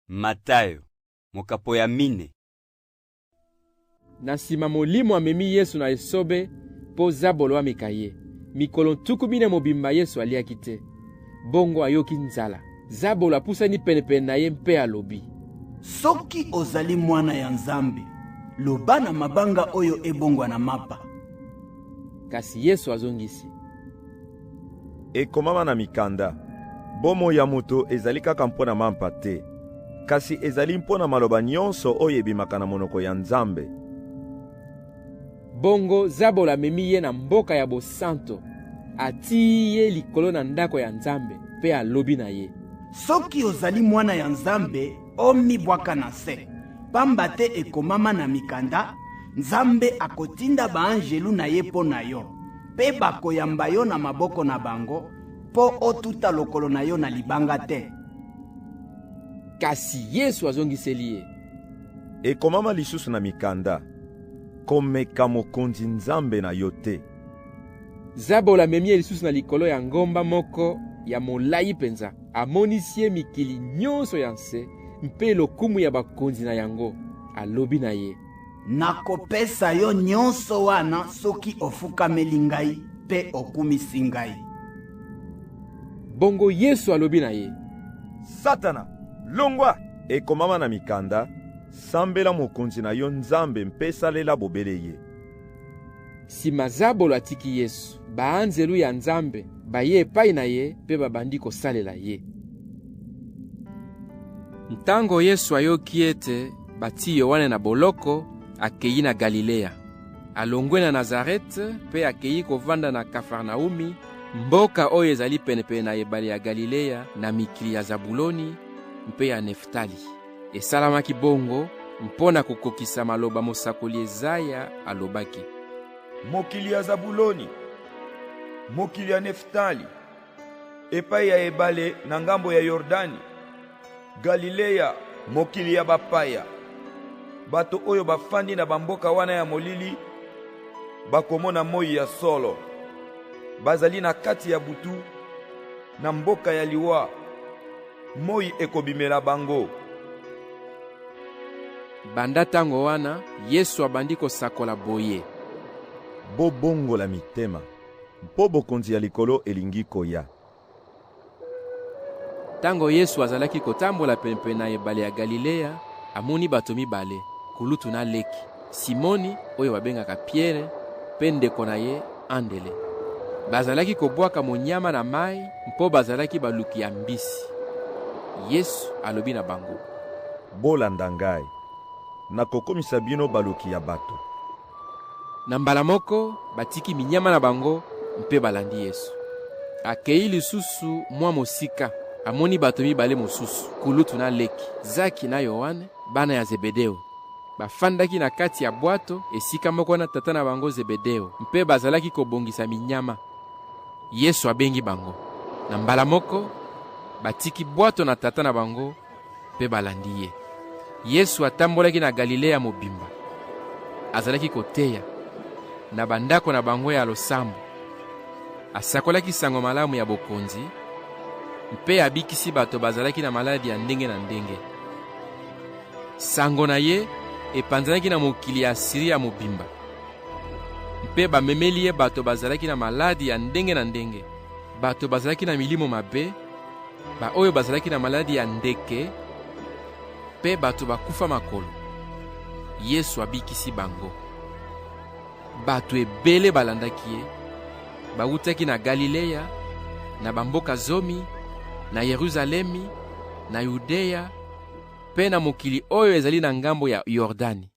Matayo, mokapo ya mine. Na nsima molimo amemi Yesu na esobe po Zabolo ameka ye. Mikolo ntuku mine mobimba Yesu aliaki te. Bongo ayoki nzala. Zabolo apusani penepene na ye mpe alobi: Soki ozali mwana ya Nzambe, loba na mabanga oyo ebongwa na mapa. Kasi Yesu azongisi: Ekomama na mikanda, bomo ya moto ezali kaka mpona mapa te, kasi ezali mpona maloba nyonso oyo ebimaka na monoko ya Nzambe. Bongo Zabolo amemi ye na mboka ya bosanto, ati ye likolo na ndako ya Nzambe mpe alobi na ye: Soki ozali mwana ya Nzambe, omibwaka na se. Pamba te ekomama na mikanda, Nzambe akotinda baanjelu na ye po na yo, pe bakoyamba yo na maboko na bango, po otuta lokolo na yo na libanga te. Kasi Yesu azongiseli ye: Ekomama lisusu na mikanda, komeka mokonzi Nzambe na yo te. Zabolo amemi ye lisusu na likolo ya ngomba moko ya molai penza, amonisi ye mikili nyonso ya nse mpe lokumu ya bakonzi na yango. Alobi na ye: Nakopesa yo nyonso wana soki ofukameli ngai pe okumisi ngai. Bongo Yesu alobi na ye: Satana, longwa! Ekomama na mikanda, sambela mokonzi na yo Nzambe mpe salela bobele ye. Sima Zabolo atiki Yesu, baanzelu ya Nzambe baye epai na ye mpe babandi kosalela ye. Ntango Yesu ayoki ete bati Yohane na boloko, akei na Galilea. Alongwe na Nazareth mpe akei kovanda na Kafarnaumi, mboka oyo ezali penepene na ebale ya Galilea na mikili ya Zabuloni mpe ya Neftali. Esalamaki bongo mpona kokokisa maloba mosakoli Ezaya alobaki: Mokili ya Zabuloni, mokili ya Neftali, epai ya ebale na ngambo ya Yordani, Galilea, mokili ya bapaya. Bato oyo bafandi na bamboka wana ya molili bakomona moi ya solo. Bazali na kati ya butu na mboka ya liwa, moi ekobimela bango. Banda tango wana Yesu abandi kosakola boye: Bobongola mitema, mpo bokonzi ya likolo elingi koya. Tango Yesu azalaki kotambola penepene na ebale ya Galilea, amoni bato mibale, kulutu na leki: Simoni oyo babengaka Pierre mpe ndeko na ye Andele. Bazalaki kobwaka monyama na mai mpo bazalaki baluki ya mbisi. Yesu alobi na bango: Bolanda ngai, nakokomisa bino baluki ya bato. Na mbala moko batiki minyama na bango mpe balandi Yesu. Akei lisusu mwa mosika, amoni bato mibale mosusu, kulutu na leki, Zaki na Yohane, bana ya Zebedeo. Bafandaki na kati ya bwato esika moko na tata na bango Zebedeo, mpe bazalaki kobongisa minyama. Yesu abengi bango. Na mbala moko batiki bwato na tata na bango mpe balandi ye. Yesu atambolaki na Galilea mobimba. Azalaki koteya na bandako na bango ya losambo. Asakolaki sango malamu ya bokonzi mpe abikisi bato bazalaki na maladi ya ndenge na ndenge. Sango na ye epanzanaki na mokili ya Asiri ya mobimba. Mpe bamemeli ye bato bazalaki na maladi ya ndenge na ndenge, bato bazalaki na milimo mabe, ba oyo bazalaki na maladi ya ndeke, mpe bato bakufa makolo. Yesu abikisi bango. Bato ebele balandaki ye, bawutaki na Galilea, na bamboka zomi, na Yerusalemi, na Yudea, mpe na mokili oyo ezali na ngambo ya Yordani.